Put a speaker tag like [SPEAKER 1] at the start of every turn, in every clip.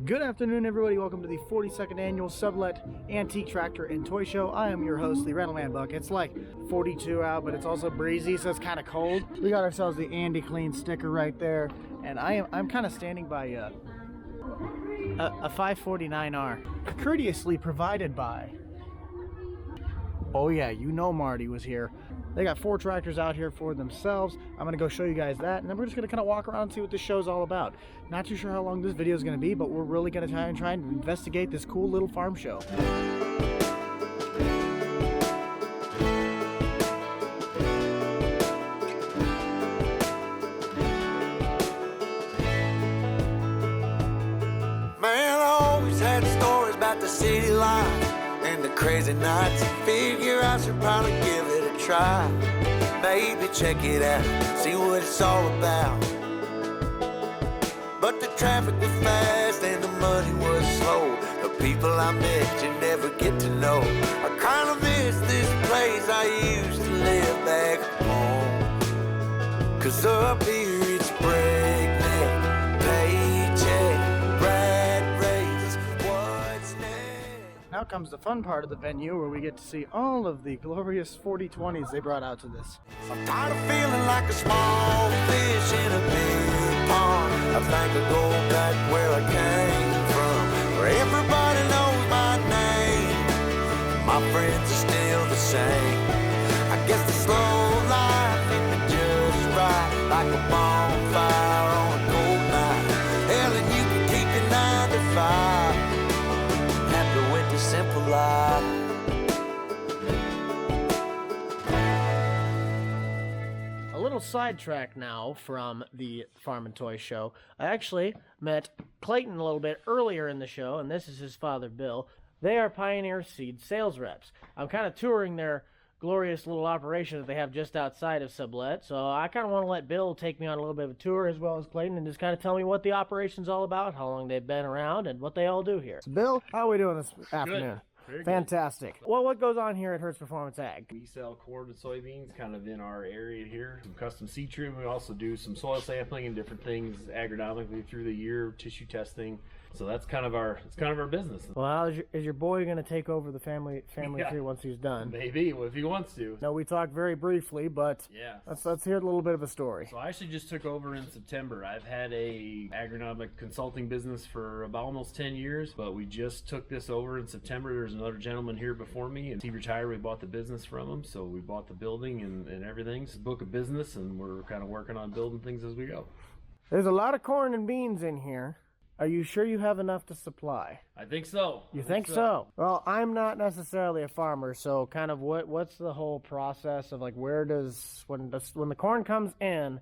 [SPEAKER 1] Good afternoon, everybody. Welcome to the 42nd annual Sublette Antique Tractor and Toy Show. I am your host, the Rattleman Buck. It's like 42 out, but it's also breezy, so it's kind of cold. We got ourselves the Andy Clean sticker right there, and I'm kind of standing by a 549R, courteously provided by. Oh yeah, you know Marty was here. They got 4 tractors out here for themselves. I'm gonna go show you guys that, and then we're just gonna kind of walk around and see what this show's all about. Not too sure how long this video is gonna be, but we're really gonna try and investigate this cool little farm show.
[SPEAKER 2] Man, I always had stories about the city life and the crazy nights. Figure I should probably give it a try. Maybe check it out, see what it's all about. But the traffic was fast and the money was slow. The people I met you never get to know. I kinda miss this place I used to live back home. 'Cause up here it's breakneck, paycheck, rat race, what's next?
[SPEAKER 1] Now comes the fun part of the venue where we get to see all of the glorious 4020s they brought out to this.
[SPEAKER 2] I'm tired of feeling like a small fish in a big pond. I think I'll go back where I came from, where everybody knows my name. My friends are still the same. I guess the slow life hit me just right, like a bonfire on a cold night. Hell, and you can keep your 9 to 5. Happy with the simple life.
[SPEAKER 1] A little sidetrack now from the Farm and Toy Show. I actually met Clayton a little bit earlier in the show, and this is his father, Bill. They are Pioneer Seed sales reps. I'm kind of touring their glorious little operation that they have just outside of Sublette, so I kind of want to let Bill take me on a little bit of a tour as well as Clayton and just kind of tell me what the operation's all about, how long they've been around, and what they all do here. So Bill, how are we doing this afternoon?
[SPEAKER 3] Very
[SPEAKER 1] Fantastic.
[SPEAKER 3] Good.
[SPEAKER 1] Well, what goes on here at Herz Performance Ag?
[SPEAKER 3] We sell corn and soybeans kind of in our area here. Some custom seed treatment. We also do some soil sampling and different things agronomically through the year, tissue testing. So that's kind of our business.
[SPEAKER 1] Well, is your boy going to take over the family tree once he's done?
[SPEAKER 3] Maybe, if he wants to.
[SPEAKER 1] No, we talked very briefly, but
[SPEAKER 3] yeah.
[SPEAKER 1] Let's hear a little bit of a story.
[SPEAKER 3] So I actually just took over in September. I've had a agronomic consulting business for about almost 10 years, but we just took this over in September. There's another gentleman here before me, and he retired. We bought the business from him, so we bought the building and everything. It's a book of business, and we're kind of working on building things as we go.
[SPEAKER 1] There's a lot of corn and beans in here. Are you sure you have enough to supply?
[SPEAKER 3] I think so.
[SPEAKER 1] You think so? Well, I'm not necessarily a farmer, so kind of what's the whole process of like when the corn comes in,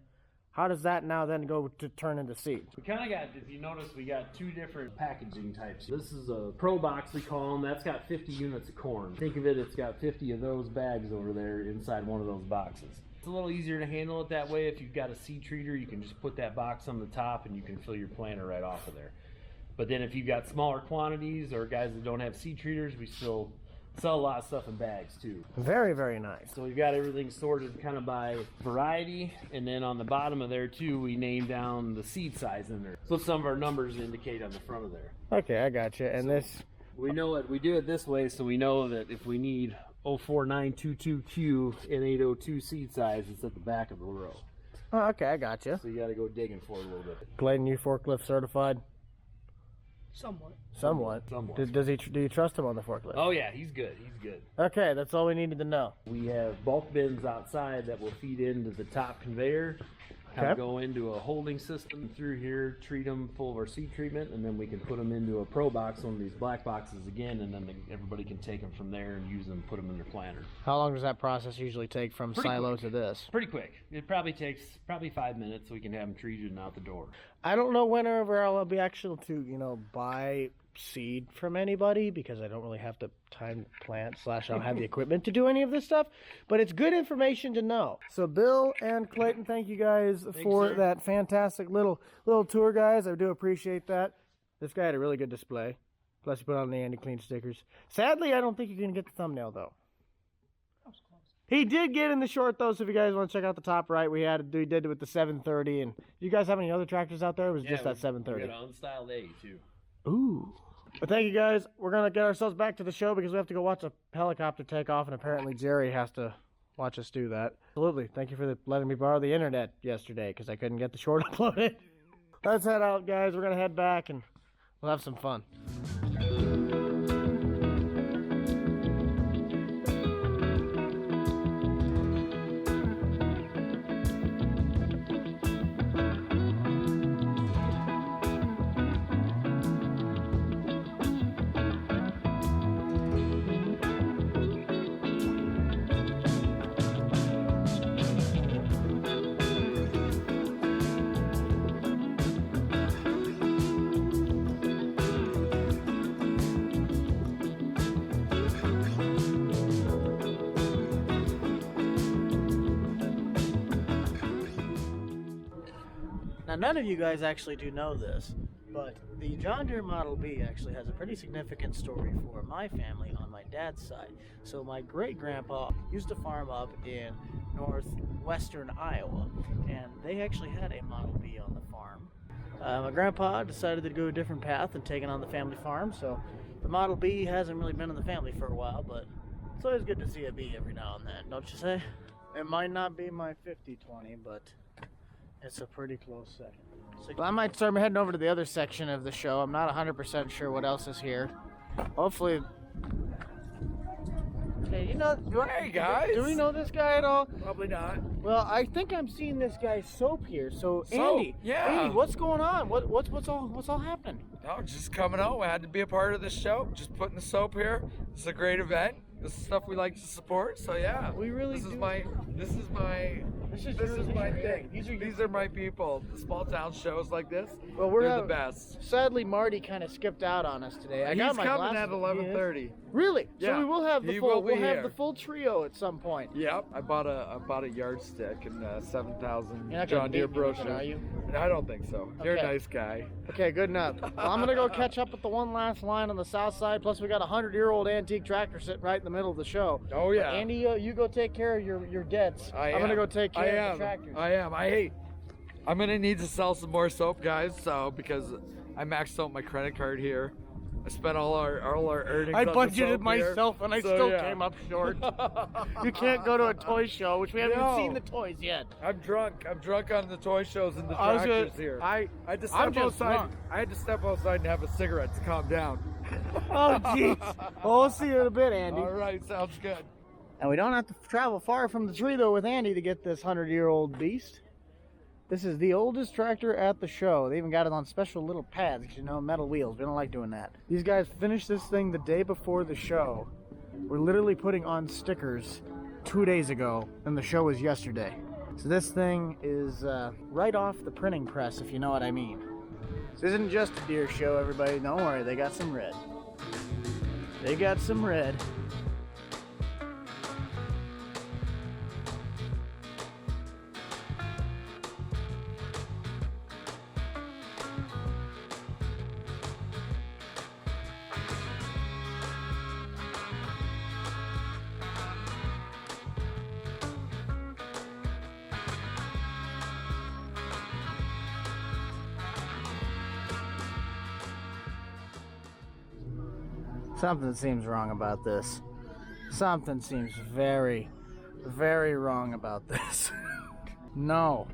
[SPEAKER 1] how does that now then go to turn into seed?
[SPEAKER 3] We kind of got, if you notice, we got 2 different packaging types. This is a Pro Box, we call them. That's got 50 units of corn. Think of it, it's got 50 of those bags over there inside one of those boxes. It's a little easier to handle it that way. If you've got a seed treater, you can just put that box on the top and you can fill your planter right off of there. But then if you've got smaller quantities or guys that don't have seed treaters, we still sell a lot of stuff in bags too.
[SPEAKER 1] Very, very nice.
[SPEAKER 3] So we've got everything sorted kind of by variety, and then on the bottom of there too, we name down the seed size in there. So some of our numbers indicate on the front of there.
[SPEAKER 1] Okay, I got you. And so this,
[SPEAKER 3] we know it. We do it this way, so we know that if we need 04922Q and 802 seed size, it's at the back of the row.
[SPEAKER 1] Oh, okay, I got you.
[SPEAKER 3] So you got to go digging for it a little bit.
[SPEAKER 1] Clayton, you forklift certified? Somewhat. Do you trust him on the forklift?
[SPEAKER 3] Oh yeah, he's good. He's good.
[SPEAKER 1] Okay, that's all we needed to know.
[SPEAKER 3] We have bulk bins outside that will feed into the top conveyor. Kind of go into a holding system through here, treat them full of our seed treatment, and then we can put them into a Pro Box, one of these black boxes again, and then everybody can take them from there and use them, put them in their planter.
[SPEAKER 1] How long does that process usually take from silo to this?
[SPEAKER 3] Pretty quick. It probably takes 5 minutes so we can have them treated and out the door.
[SPEAKER 1] I don't know whenever I'll be actual to, buy seed from anybody because I don't really have the time to plant / I don't have the equipment to do any of this stuff, but it's good information to know. So Bill and Clayton, thank you guys for that fantastic little tour, guys. I do appreciate that. This guy had a really good display. Plus you put on the Andy Clean stickers. Sadly, I don't think you're going to get the thumbnail though. He did get in the short though, so if you guys want to check out the top right, we did it with the 730. And do you guys have any other tractors out there? Or was it just that 730?
[SPEAKER 3] We got an unstyled A too.
[SPEAKER 1] Ooh. But thank you guys. We're going to get ourselves back to the show because we have to go watch a helicopter take off, and apparently Jerry has to watch us do that. Absolutely. Thank you for letting me borrow the internet yesterday because I couldn't get the short uploaded. Let's head out, guys. We're going to head back and we'll have some fun. Now, none of you guys actually do know this, but the John Deere Model B actually has a pretty significant story for my family on my dad's side. So my great-grandpa used to farm up in northwestern Iowa, and they actually had a Model B on the farm. My grandpa decided to go a different path and taking on the family farm, so the Model B hasn't really been in the family for a while, but it's always good to see a B every now and then, don't you say? It might not be my 50-20, but it's a pretty close second. So I might start heading over to the other section of the show. I'm not 100% sure what else is here. Hopefully. Hey, you know,
[SPEAKER 4] Hey guys!
[SPEAKER 1] do we know this guy at all?
[SPEAKER 4] Probably not.
[SPEAKER 1] Well, I think I'm seeing this guy's soap here. So, Andy,
[SPEAKER 4] yeah.
[SPEAKER 1] Andy, what's going on? What's all happening?
[SPEAKER 4] No, just coming out. I had to be a part of the show. Just putting the soap here. This is a great event. This is stuff we like to support. So yeah,
[SPEAKER 1] We really
[SPEAKER 4] This is
[SPEAKER 1] do.
[SPEAKER 4] my thing. These are my people. The small town shows like this.
[SPEAKER 1] Well, we're
[SPEAKER 4] they're the best.
[SPEAKER 1] Sadly, Marty kind of skipped out on us today. I got
[SPEAKER 4] He's
[SPEAKER 1] my
[SPEAKER 4] coming
[SPEAKER 1] glasses.
[SPEAKER 4] at 11:30.
[SPEAKER 1] Really?
[SPEAKER 4] Yeah,
[SPEAKER 1] So we will have the
[SPEAKER 4] he
[SPEAKER 1] full.
[SPEAKER 4] will be
[SPEAKER 1] We'll have
[SPEAKER 4] here.
[SPEAKER 1] the full trio at some point.
[SPEAKER 4] Yep. I bought a yardstick and 7,000
[SPEAKER 1] You're not gonna
[SPEAKER 4] John Deere
[SPEAKER 1] beat me with it,
[SPEAKER 4] brochures.
[SPEAKER 1] are you?
[SPEAKER 4] I don't think so. You're a
[SPEAKER 1] Okay.
[SPEAKER 4] nice guy.
[SPEAKER 1] Okay, good enough. Well, I'm gonna go catch up with the one last line on the south side. Plus, we got a 100-year-old antique tractor sitting right in the middle of the show.
[SPEAKER 4] Oh yeah.
[SPEAKER 1] But Andy, you go take care of your debts. I'm gonna go take care of the tractors.
[SPEAKER 4] I am. I'm gonna need to sell some more soap, guys. So because I maxed out my credit card here, I spent all our earnings.
[SPEAKER 1] I
[SPEAKER 4] on the
[SPEAKER 1] budgeted
[SPEAKER 4] soap
[SPEAKER 1] myself
[SPEAKER 4] here.
[SPEAKER 1] and I
[SPEAKER 4] So,
[SPEAKER 1] still
[SPEAKER 4] yeah.
[SPEAKER 1] came up short. You can't go to a toy show, which we haven't even
[SPEAKER 4] No.
[SPEAKER 1] seen the toys yet.
[SPEAKER 4] I'm drunk. I'm drunk on the toy shows and the
[SPEAKER 1] I was
[SPEAKER 4] tractors
[SPEAKER 1] gonna-
[SPEAKER 4] here.
[SPEAKER 1] I
[SPEAKER 4] had to
[SPEAKER 1] I'm
[SPEAKER 4] step
[SPEAKER 1] just
[SPEAKER 4] outside.
[SPEAKER 1] drunk.
[SPEAKER 4] I had to step outside and have a cigarette to calm down.
[SPEAKER 1] Oh, jeez. Well, we'll see you in a bit, Andy.
[SPEAKER 4] All right, sounds good.
[SPEAKER 1] And we don't have to travel far from the tree, though, with Andy to get this 100-year-old beast. This is the oldest tractor at the show. They even got it on special little pads, 'cause, you know, metal wheels. We don't like doing that. These guys finished this thing the day before the show. We're literally putting on stickers 2 days ago, and the show was yesterday. So this thing is right off the printing press, if you know what I mean. This isn't just a Deere show, everybody. Don't worry, they got some red. They got some red. Something seems wrong about this. Something seems very, very wrong about this. No.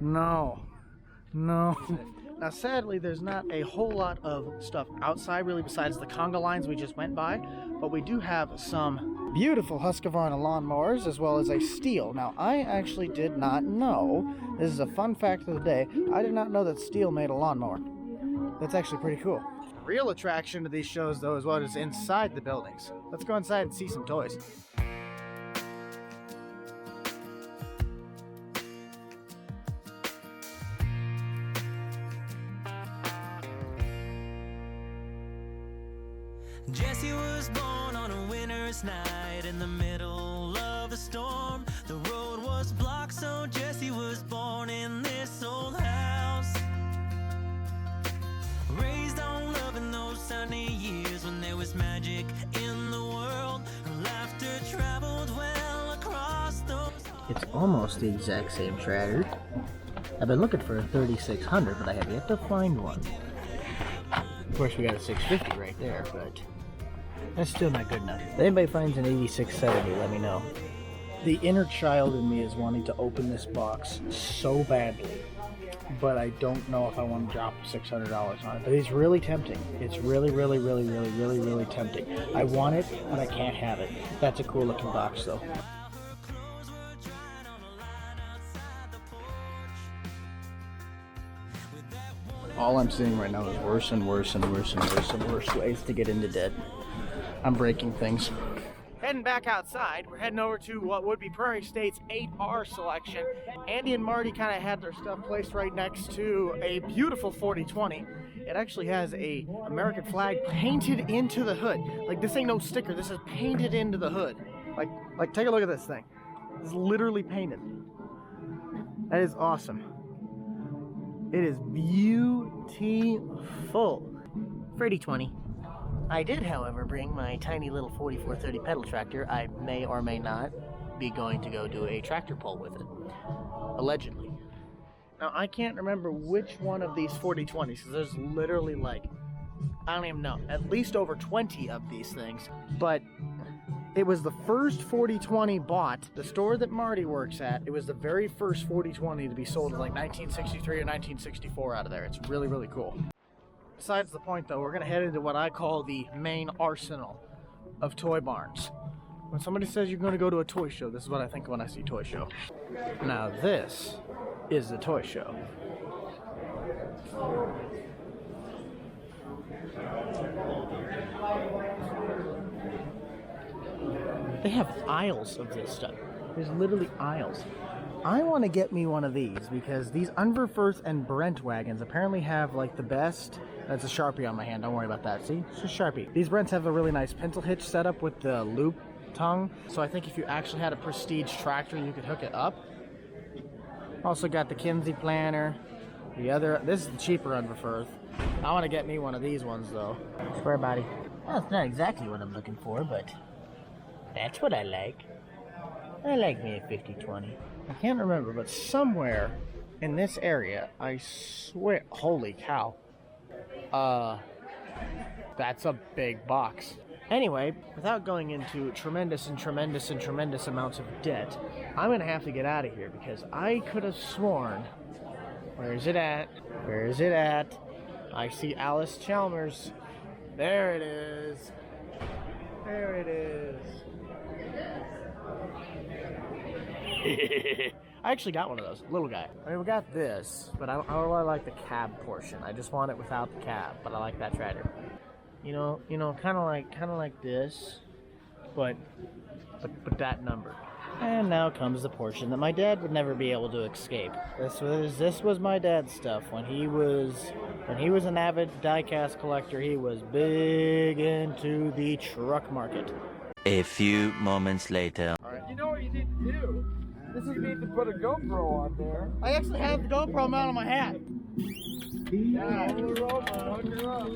[SPEAKER 1] Now, sadly, there's not a whole lot of stuff outside, really, besides the conga lines we just went by. But we do have some beautiful Husqvarna lawnmowers, as well as a Steel. Now, I actually did not know, this is a fun fact of the day, I did not know that Steel made a lawnmower. That's actually pretty cool. Real attraction to these shows, though, is what is inside the buildings. Let's go inside and see some toys.
[SPEAKER 5] Jesse was born on a winter's night in the middle of a storm. The road was blocked, so Jesse was born in this old house. Raised on love in those sunny years when there was magic in the world. Her laughter traveled well across those.
[SPEAKER 1] It's almost the exact same tractor. I've been looking for a 3600, but I have yet to find one. Of course, we got a 650 right there, but that's still not good enough. If anybody finds an 8670, let me know. The inner child in me is wanting to open this box so badly, but I don't know if I want to drop $600 on it. But it's really tempting. It's really tempting. I want it, but I can't have it. That's a cool looking box though. All I'm seeing right now is worse and worse ways to get into debt. I'm breaking things. Heading back outside, we're heading over to what would be Prairie State's 8R selection. Andy and Marty kind of had their stuff placed right next to a beautiful 4020. It actually has a American flag painted into the hood. Like, this ain't no sticker, this is painted into the hood. Like take a look at this thing. It's literally painted. That is awesome. It is beautiful. For 8020. I did, however, bring my tiny little 4430 pedal tractor. I may or may not be going to go do a tractor pull with it. Allegedly. Now, I can't remember which one of these 4020s, because there's literally like, I don't even know, at least over 20 of these things. But it was the first 4020 bought, the store that Marty works at, it was the very first 4020 to be sold in like 1963 or 1964 out of there. It's really cool. Besides the point though, we're going to head into what I call the main arsenal of toy barns. When somebody says you're going to go to a toy show, this is what I think when I see toy show. Now this is the toy show. They have aisles of this stuff. There's literally aisles. I want to get me one of these because these Unverfirth and Brent wagons apparently have like the best. That's a Sharpie on my hand, don't worry about that. See, it's just Sharpie. These Brents have a really nice pencil hitch setup with the loop tongue. So I think if you actually had a Prestige tractor, you could hook it up. Also got the Kinsey planner. This is the cheaper Unverfirth. I want to get me one of these ones though. Square body. Well, it's not exactly what I'm looking for, but that's what I like. I like me a 5020. I can't remember, but somewhere in this area, I swear, holy cow. That's a big box. Anyway, without going into tremendous amounts of debt, I'm gonna have to get out of here because I could have sworn, where is it at? I see Alice Chalmers. There it is. I actually got one of those, little guy. I mean, we got this, but I don't really like the cab portion. I just want it without the cab, but I like that tractor. You know, kind of like this, but that number. And now comes the portion that my dad would never be able to escape. This was my dad's stuff when he was an avid diecast collector. He was big into the truck market.
[SPEAKER 6] A few moments later.
[SPEAKER 4] All right. You know what you need to do? This is you need to put a GoPro on there.
[SPEAKER 1] I actually have the GoPro mount on my hat.
[SPEAKER 4] Yeah, hold her over, hook her up.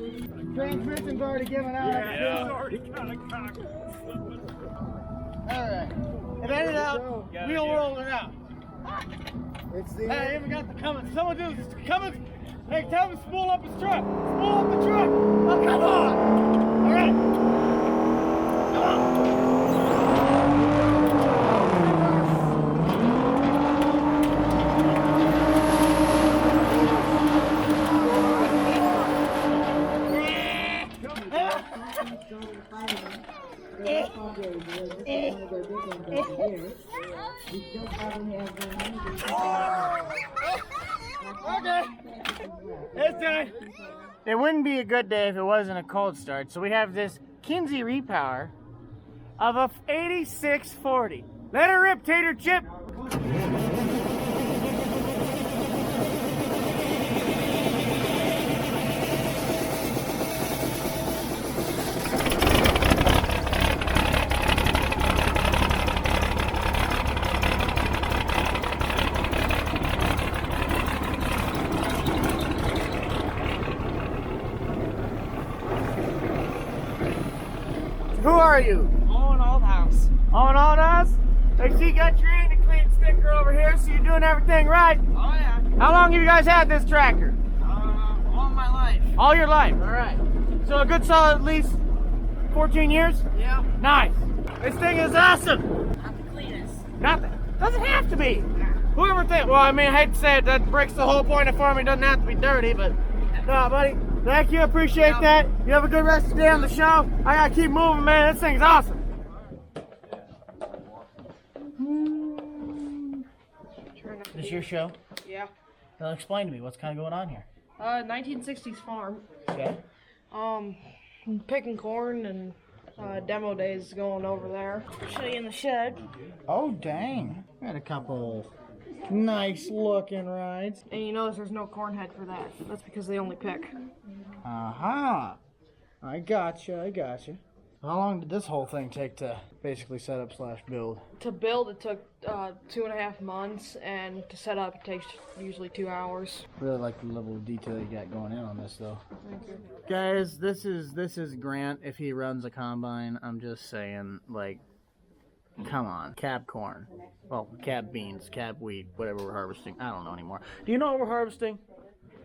[SPEAKER 1] Transmission's already given out.
[SPEAKER 3] Yeah, it's already got a cock.
[SPEAKER 1] Alright. If it ain't out, we'll roll it out.
[SPEAKER 4] It's the
[SPEAKER 1] Hey, I even got the Cummins. Someone do this. Cummins. Hey, tell him to spool up his truck. Spool up the truck. Oh, come on. Alright. Come on. Okay, it's done. It wouldn't be a good day if it wasn't a cold start, so we have this Kinsey repower of a 8640. Let her rip, Tater Chip. Who are you?
[SPEAKER 7] Owen Oldhouse.
[SPEAKER 1] Owen Oldhouse? I see you got your Andy Clean sticker over here, so you're doing everything right.
[SPEAKER 7] Oh yeah.
[SPEAKER 1] How long have you guys had this tractor?
[SPEAKER 7] All my life.
[SPEAKER 1] All your life? All right. So a good solid at least 14 years?
[SPEAKER 7] Yeah.
[SPEAKER 1] Nice. This thing is awesome.
[SPEAKER 7] Not the cleanest.
[SPEAKER 1] Nothing. Doesn't have to be. Whoever thinks, well, I mean, I hate to say it, that breaks the whole point of farming. Doesn't have to be dirty, but no, buddy. Thank you. Appreciate that. You have a good rest of the day on the show. I gotta keep moving, man. This thing's awesome. This your show?
[SPEAKER 7] Yeah.
[SPEAKER 1] Now explain to me what's kind of going on here.
[SPEAKER 7] 1960s farm.
[SPEAKER 1] Okay.
[SPEAKER 7] Picking corn and demo days going over there. Show you in the shed.
[SPEAKER 1] Oh, dang. Got a couple nice looking rides.
[SPEAKER 7] And you notice there's no corn head for that. That's because they only pick.
[SPEAKER 1] Uh-huh. I gotcha. How long did this whole thing take to basically set up slash build?
[SPEAKER 7] To build, it took 2.5 months, and to set up, it takes usually 2 hours.
[SPEAKER 1] Really like the level of detail you got going in on this, though.
[SPEAKER 7] Thank you.
[SPEAKER 1] Guys, this is Grant if he runs a combine. I'm just saying, like, come on. Cab corn. Well, cab beans, cab wheat, whatever we're harvesting. I don't know anymore. Do you know what we're harvesting?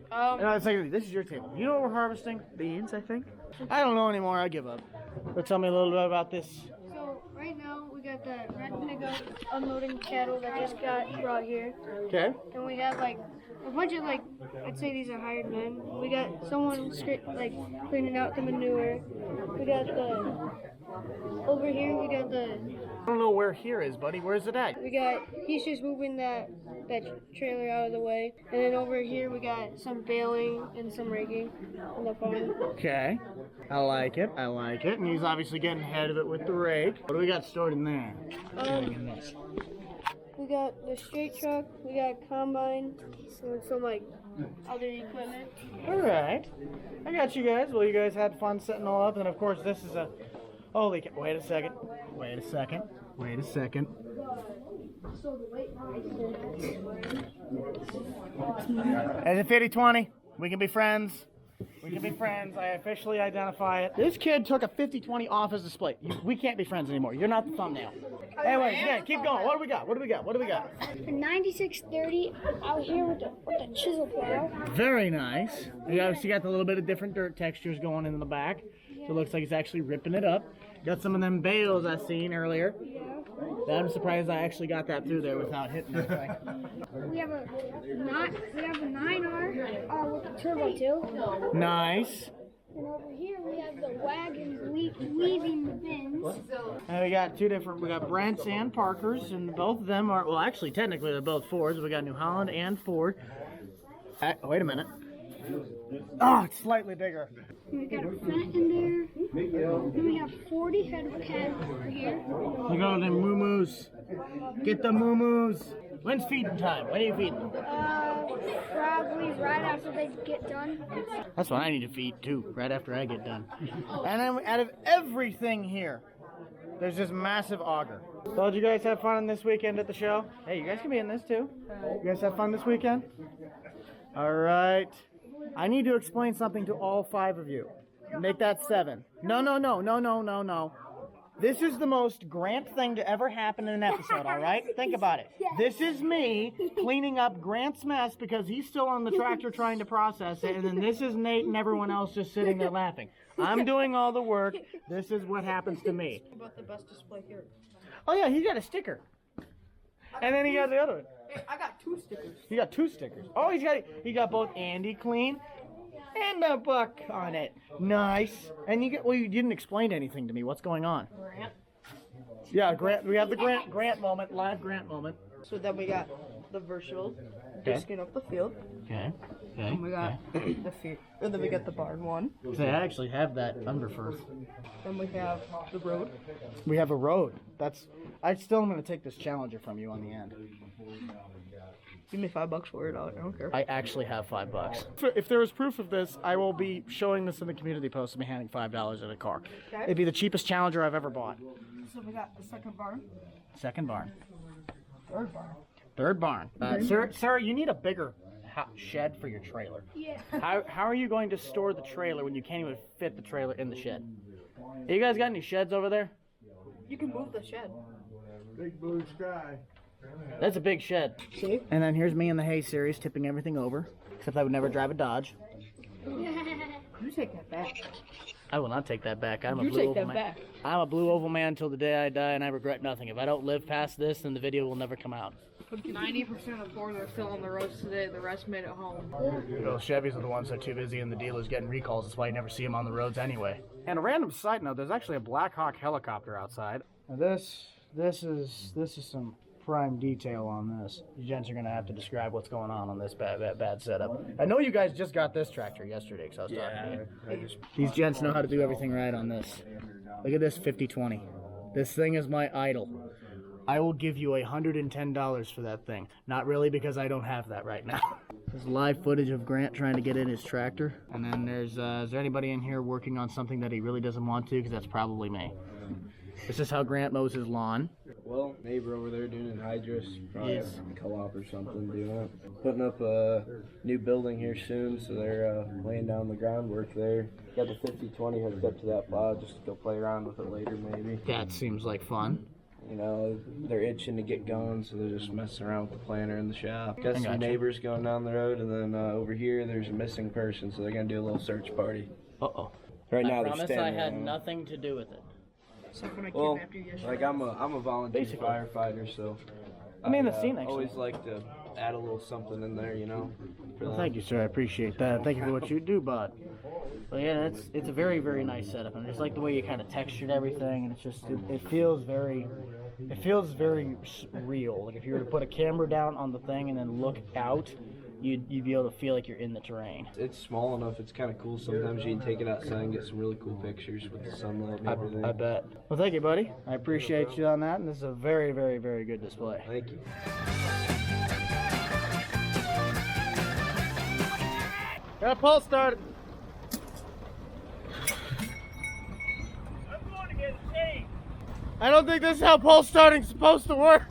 [SPEAKER 1] No, this is your table. You know what we're harvesting? Beans, I think. I don't know anymore. I give up. But tell me a little bit about this.
[SPEAKER 8] So right now we got the red pickup unloading cattle that just got brought here.
[SPEAKER 1] Okay.
[SPEAKER 8] And we have like a bunch of I'd say these are hired men. We got someone cleaning out the manure. We got over here we got
[SPEAKER 1] I don't know where here is, buddy. Where's it at?
[SPEAKER 8] he's just moving that trailer out of the way. And then over here we got some baling and some rigging on the farm.
[SPEAKER 1] Okay. I like it. And he's obviously getting ahead of it with the rake. What do we got stored in there?
[SPEAKER 8] We got the straight truck, we got a combine, and some other equipment.
[SPEAKER 1] Alright. I got you guys. Well, you guys had fun setting all up. And of course, this is a... Holy cow. Wait a second. As a 50-20, we can be friends. I officially identify it. This kid took a 50-20 off his display. We can't be friends anymore. You're not the thumbnail. Anyways, yeah, keep going. What do we got?
[SPEAKER 8] A 9630 out here with the chisel plow.
[SPEAKER 1] Very nice. You obviously got the little bit of different dirt textures going in the back. So it looks like it's actually ripping it up. Got some of them bales I seen earlier. Yeah. I'm surprised I actually got that through there without hitting anything.
[SPEAKER 8] We have a 9R with the turbo too.
[SPEAKER 1] Nice.
[SPEAKER 8] And over here we have the wagons weaving the bins.
[SPEAKER 1] And we got we got Brents and Parkers, and both of them are, well, actually, technically they're both Fords. We got New Holland and Ford. Wait a minute. Oh, it's slightly bigger.
[SPEAKER 8] We got a Fendt in there. Then we have 40 head of cattle over here.
[SPEAKER 1] Look at all them moo-moos. Get the moo-moos. When's feeding time? When are you feeding them?
[SPEAKER 8] Probably right after they get done.
[SPEAKER 1] That's what I need to feed too, right after I get done. And then out of everything here, there's this massive auger. So did you guys have fun this weekend at the show? Hey, you guys can be in this too. You guys have fun this weekend? All right. I need to explain something to all 5 of you. Make that 7. No. This is the most Grant thing to ever happen in an episode, all right? Think about it. This is me cleaning up Grant's mess because he's still on the tractor trying to process it, and then this is Nate and everyone else just sitting there laughing. I'm doing all the work. This is what happens to me.
[SPEAKER 7] How about the best display here?
[SPEAKER 1] Oh, yeah, he got a sticker. And then he got the other one.
[SPEAKER 7] Hey, I got 2 stickers.
[SPEAKER 1] He got 2 stickers. Oh, he got both Andy clean and a buck on it. Nice. And you didn't explain anything to me. What's going on?
[SPEAKER 7] Grant.
[SPEAKER 1] Yeah, Grant. We have the Grant moment, live Grant moment.
[SPEAKER 7] So then we got the virtual disking up the field.
[SPEAKER 1] Okay.
[SPEAKER 7] And we got the field. And then we got the barn one.
[SPEAKER 1] I actually have that under first.
[SPEAKER 7] Then we have the road.
[SPEAKER 1] We have a road. I still am going to take this Challenger from you on the end.
[SPEAKER 7] Give me $5 for it. I don't care.
[SPEAKER 1] I actually have $5. If there is proof of this, I will be showing this in the community post and be handing $5 in a car.
[SPEAKER 7] Okay.
[SPEAKER 1] It'd be the cheapest Challenger I've ever bought.
[SPEAKER 7] So we got the second barn.
[SPEAKER 1] Second barn.
[SPEAKER 7] Third barn.
[SPEAKER 1] Third barn. Sir, you need a bigger shed for your trailer.
[SPEAKER 8] Yeah.
[SPEAKER 1] How are you going to store the trailer when you can't even fit the trailer in the shed? You guys got any sheds over there?
[SPEAKER 7] You can move the shed.
[SPEAKER 9] Big blue sky.
[SPEAKER 1] That's a big shed.
[SPEAKER 7] See?
[SPEAKER 1] And then here's me in the hay series tipping everything over, except I would never drive a Dodge.
[SPEAKER 7] You take that back.
[SPEAKER 1] I will not take that back. I'm a
[SPEAKER 7] You
[SPEAKER 1] blue
[SPEAKER 7] take
[SPEAKER 1] oval
[SPEAKER 7] that
[SPEAKER 1] man.
[SPEAKER 7] back.
[SPEAKER 1] I'm a blue oval man till the day I die, and I regret nothing. If I don't live past this, then the video will never come out.
[SPEAKER 7] 90% of Fords are still on the roads today. The rest made it home.
[SPEAKER 1] Those Chevys are the ones that are too busy, and the dealers getting recalls. That's why you never see them on the roads anyway. And a random side note: there's actually a Black Hawk helicopter outside. Now this is some prime detail on this. You gents are gonna have to describe what's going on this bad setup. I know you guys just got this tractor yesterday, because I was talking to you. These gents know how to do everything right on this. Look at this 50-20. This thing is my idol. I will give you $110 for that thing. Not really, because I don't have that right now. There's live footage of Grant trying to get in his tractor. And then there's, is there anybody in here working on something that he really doesn't want to? Because that's probably me. This is how Grant mows his lawn.
[SPEAKER 10] Well, neighbor over there doing hydrous, probably
[SPEAKER 1] Yes.
[SPEAKER 10] a co-op or something doing it. Putting up a new building here soon, so they're laying down the groundwork there. Got the 50-20 hooked up to that plow, just to go play around with it later maybe.
[SPEAKER 1] That seems like fun.
[SPEAKER 10] You know, they're itching to get going, so they're just messing around with the planter in the shop. Got some
[SPEAKER 1] gotcha.
[SPEAKER 10] neighbors going down the road, and then over here there's a missing person, so they're gonna do a little search party.
[SPEAKER 1] Uh-oh.
[SPEAKER 10] Right now
[SPEAKER 1] I
[SPEAKER 10] they're
[SPEAKER 1] promise
[SPEAKER 10] standing
[SPEAKER 1] I had
[SPEAKER 10] around.
[SPEAKER 1] nothing to do with it.
[SPEAKER 7] Except when I
[SPEAKER 10] Well,
[SPEAKER 7] kidnapped you yesterday.
[SPEAKER 10] like I'm a volunteer
[SPEAKER 1] Basically.
[SPEAKER 10] firefighter, so
[SPEAKER 1] I mean, the scene, actually.
[SPEAKER 10] always like to add a little something in there, you know. For
[SPEAKER 1] Well,
[SPEAKER 10] them.
[SPEAKER 1] thank you, sir. I appreciate that. Thank you for what you do, bud. But yeah, it's a very, very nice setup. And I just like the way you kind of textured everything. And it's just, it feels very real. Like if you were to put a camera down on the thing and then look out, you'd be able to feel like you're in the terrain.
[SPEAKER 10] It's small enough, it's kind of cool. Sometimes you can take it outside and get some really cool pictures with the sunlight and everything.
[SPEAKER 1] I bet. Well, thank you, buddy. I appreciate you on that. And this is a very, very, very good display.
[SPEAKER 10] Thank you.
[SPEAKER 1] Got a pulse started. I don't think this is how pulse starting's supposed to work.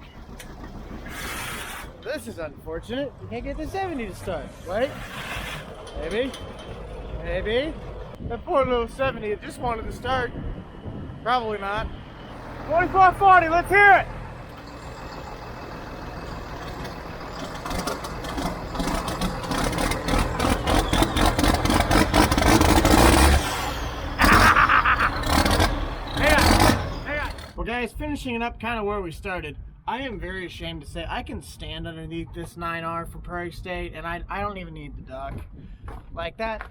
[SPEAKER 1] This is unfortunate. You can't get the 70 to start, right? Maybe. Maybe. That poor little 70 just wanted to start. Probably not. 2440, let's hear it! Well, guys, finishing it up kind of where we started. I am very ashamed to say I can stand underneath this 9R for Prairie State, and I don't even need the duck. Like that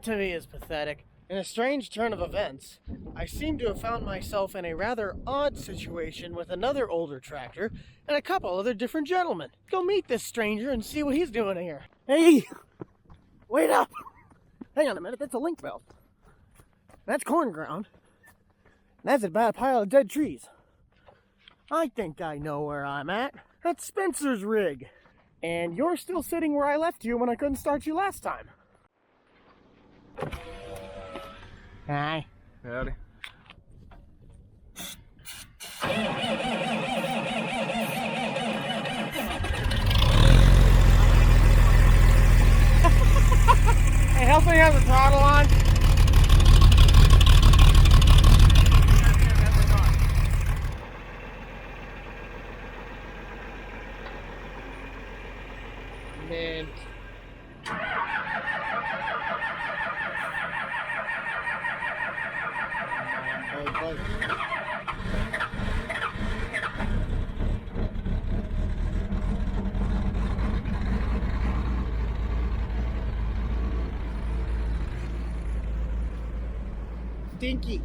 [SPEAKER 1] to me is pathetic. In a strange turn of events, I seem to have found myself in a rather odd situation with another older tractor and a couple other different gentlemen. Go meet this stranger and see what he's doing here. Hey, wait up. Hang on a minute, that's a link belt. That's corn ground. That's about a pile of dead trees. I think I know where I'm at. That's Spencer's rig. And you're still sitting where I left you when I couldn't start you last time. Hi.
[SPEAKER 10] Howdy.
[SPEAKER 1] Hey, help me have the throttle on. Man. Stinky.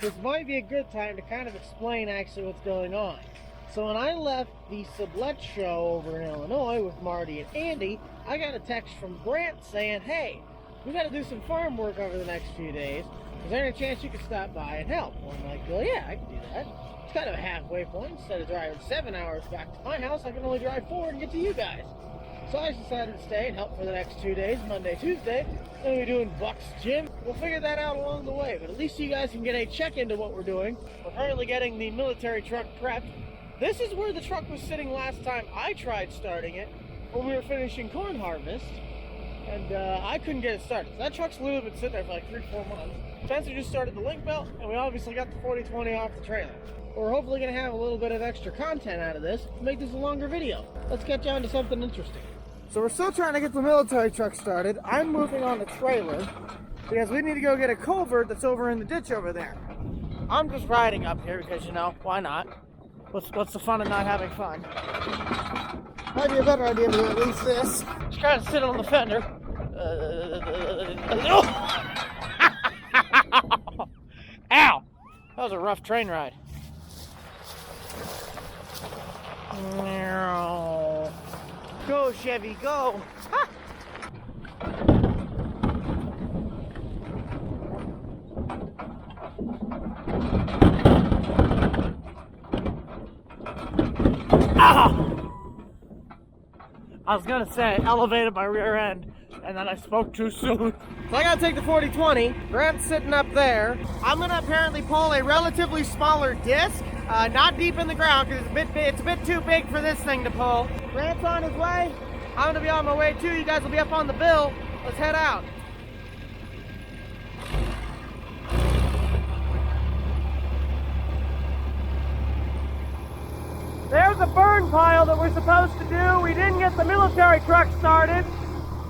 [SPEAKER 1] This might be a good time to kind of explain actually what's going on. So when I left the Sublette show over in Illinois with Marty and Andy, I got a text from Grant saying, hey, we got to do some farm work over the next few days. Is there any chance you could stop by and help? Well, I'm like, well, yeah, I can do that. It's kind of a halfway point. Instead of driving 7 hours back to my house, I can only drive 4 and get to you guys. So I decided to stay and help for the next 2 days, Monday, Tuesday. Then we're doing BUCH'D gym. We'll figure that out along the way, but at least you guys can get a check into what we're doing. We're currently getting the military truck prepped. This is where the truck was sitting last time I tried starting it when we were finishing corn harvest, and I couldn't get it started. So that truck's literally been sitting there for like 3-4 months. Spencer just started the link belt, and we obviously got the 40-20 off the trailer. We're hopefully going to have a little bit of extra content out of this to make this a longer video. Let's get down to something interesting. So we're still trying to get the military truck started. I'm moving on the trailer because we need to go get a culvert that's over in the ditch over there. I'm just riding up here because, you know, why not? What's the fun of not having fun? Might be a better idea to do at least this. Just kind of sit on the fender. Ow! That was a rough train ride. Go, Chevy, go! Ha! Ah! I was gonna say I elevated my rear end and then I spoke too soon. So I gotta take the 40-20. Grant's sitting up there. I'm gonna apparently pull a relatively smaller disc, not deep in the ground because it's a bit too big for this thing to pull. Grant's on his way. I'm gonna be on my way too. You guys will be up on the bill. Let's head out. There's a burn pile that we're supposed to do. We didn't get the military truck started,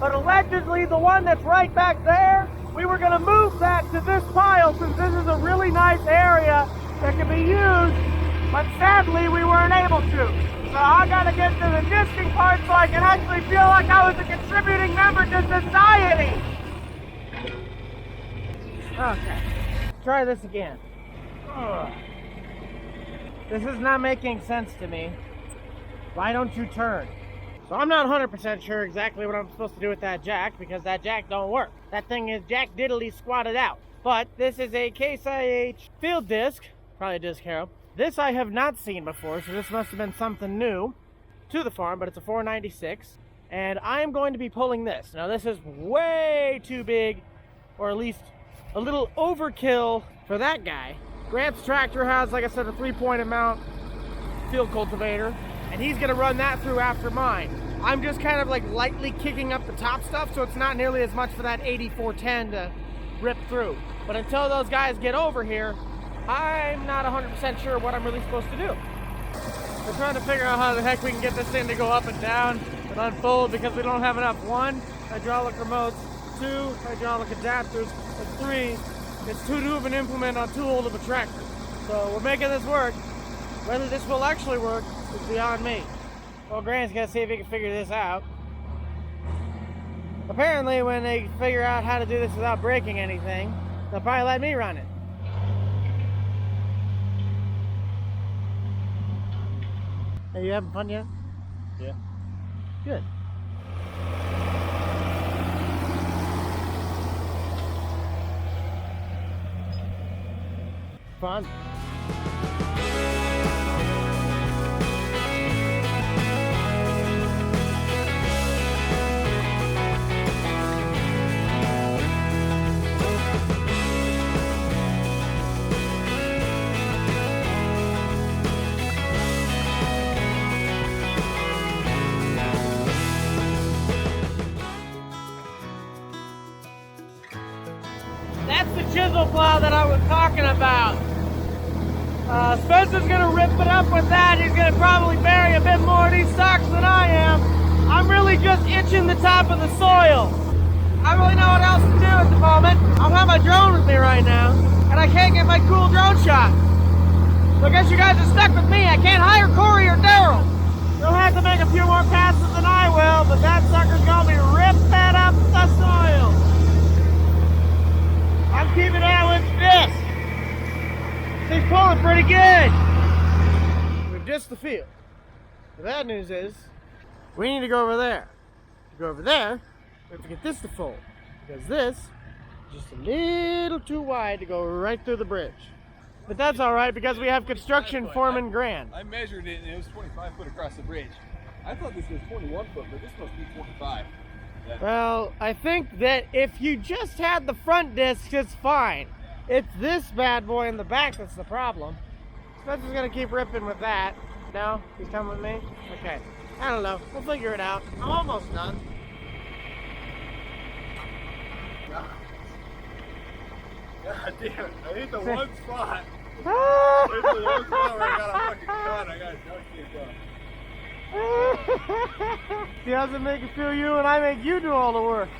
[SPEAKER 1] but allegedly the one that's right back there, we were gonna move that to this pile since this is a really nice area that can be used, but sadly we weren't able to. So I gotta get to the disking part so I can actually feel like I was a contributing member to society. Okay, try this again. Ugh. This is not making sense to me. Why don't you turn? So I'm not 100% sure exactly what I'm supposed to do with that jack because that jack don't work. That thing is jack diddly squatted out. But this is a Case IH field disc, probably a disc harrow. This I have not seen before, so this must have been something new to the farm, but it's a 496. And I am going to be pulling this. Now this is way too big, or at least a little overkill for that guy. Grant's tractor has, like I said, a 3-pointed mount field cultivator, and he's gonna run that through after mine. I'm just kind of like lightly kicking up the top stuff, so it's not nearly as much for that 8410 to rip through. But until those guys get over here, I'm not 100% sure what I'm really supposed to do. We're trying to figure out how the heck we can get this thing to go up and down and unfold because we don't have enough. 1, hydraulic remotes, 2, hydraulic adapters, and 3, it's too new of an implement on too old of a tractor. So we're making this work. Whether this will actually work is beyond me. Well, Grant's gonna see if he can figure this out. Apparently, when they figure out how to do this without breaking anything, they'll probably let me run it. Are you having fun yet?
[SPEAKER 3] Yeah.
[SPEAKER 1] Good. Fun. That's the chisel plow that I was talking about. Spencer's gonna rip it up with that. He's gonna probably bury a bit more of these stalks than I am. I'm really just itching the top of the soil. I don't really know what else to do at the moment. I don't have my drone with me right now, and I can't get my cool drone shot. So I guess you guys are stuck with me. I can't hire Corey or Daryl. They'll have to make a few more passes than I will, but that sucker's gonna be ripping up the soil. I'm keeping on with this. He's pulling pretty good. We've just the field. The bad news is, we need to go over there. To go over there, we have to get this to fold. Because this is just a little too wide to go right through the bridge. But that's alright because we have construction foreman Grant.
[SPEAKER 11] I measured it and it was 25 foot across the bridge. I thought this was 21 foot, but this must be 25. Yeah.
[SPEAKER 1] Well, I think that if you just had the front disc, it's fine. It's this bad boy in the back that's the problem. Spencer's gonna keep ripping with that. No? He's coming with me? Okay. I don't know. We'll figure it out. I'm almost done.
[SPEAKER 11] God damn, I hit the one spot. I hit the one spot where I got a fucking cut. I got a duct tape on.
[SPEAKER 1] He doesn't make it feel you, and I make you do all the work.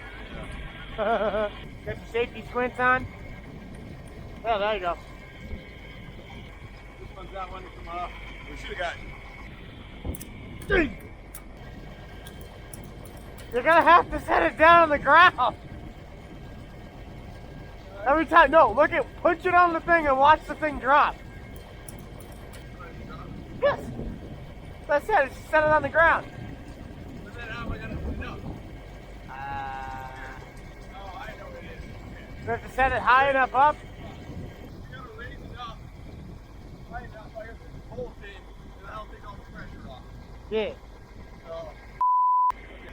[SPEAKER 1] Got your safety squints on. Oh, there you go.
[SPEAKER 11] This one's that one from, we should have got.
[SPEAKER 1] Dang. You're gonna have to set it down on the ground. Every time, no, look at, put it on the thing and watch the thing drop. Yes. That's it, just set it on the ground.
[SPEAKER 11] But then how am I gonna put it up? Oh, I know what it is.
[SPEAKER 1] You have to set it high enough up.
[SPEAKER 11] You gotta raise it up, high enough, I got the whole thing, and that'll take all the pressure off.
[SPEAKER 1] Yeah.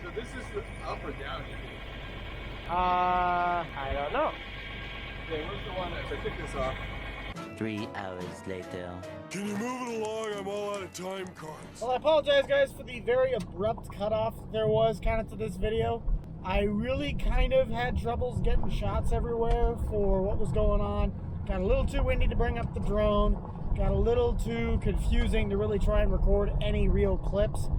[SPEAKER 11] So this is the up or down?
[SPEAKER 1] I don't know.
[SPEAKER 11] Okay, where's the one that, so I took this off.
[SPEAKER 6] 3 hours later.
[SPEAKER 9] Can you move it along? I'm all out of time cards.
[SPEAKER 1] Well, I apologize, guys, for the very abrupt cutoff there was kind of to this video. I really kind of had troubles getting shots everywhere for what was going on. Got a little too windy to bring up the drone. Got a little too confusing to really try and record any real clips.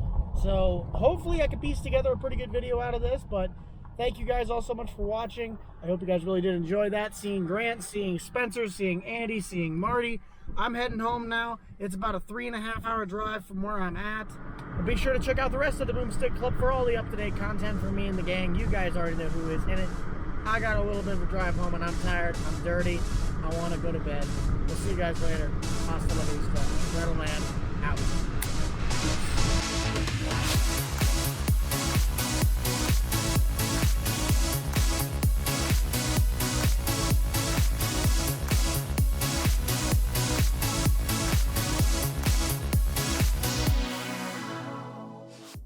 [SPEAKER 1] So hopefully I can piece together a pretty good video out of this, but thank you guys all so much for watching. I hope you guys really did enjoy that. Seeing Grant, seeing Spencer, seeing Andy, seeing Marty. I'm heading home now. It's about a 3.5 hour drive from where I'm at. But be sure to check out the rest of the Boomstick Club for all the up-to-date content from me and the gang. You guys already know who is in it. I got a little bit of a drive home and I'm tired. I'm dirty. I want to go to bed. We'll see you guys later. Hasta la vista. Metal Man out.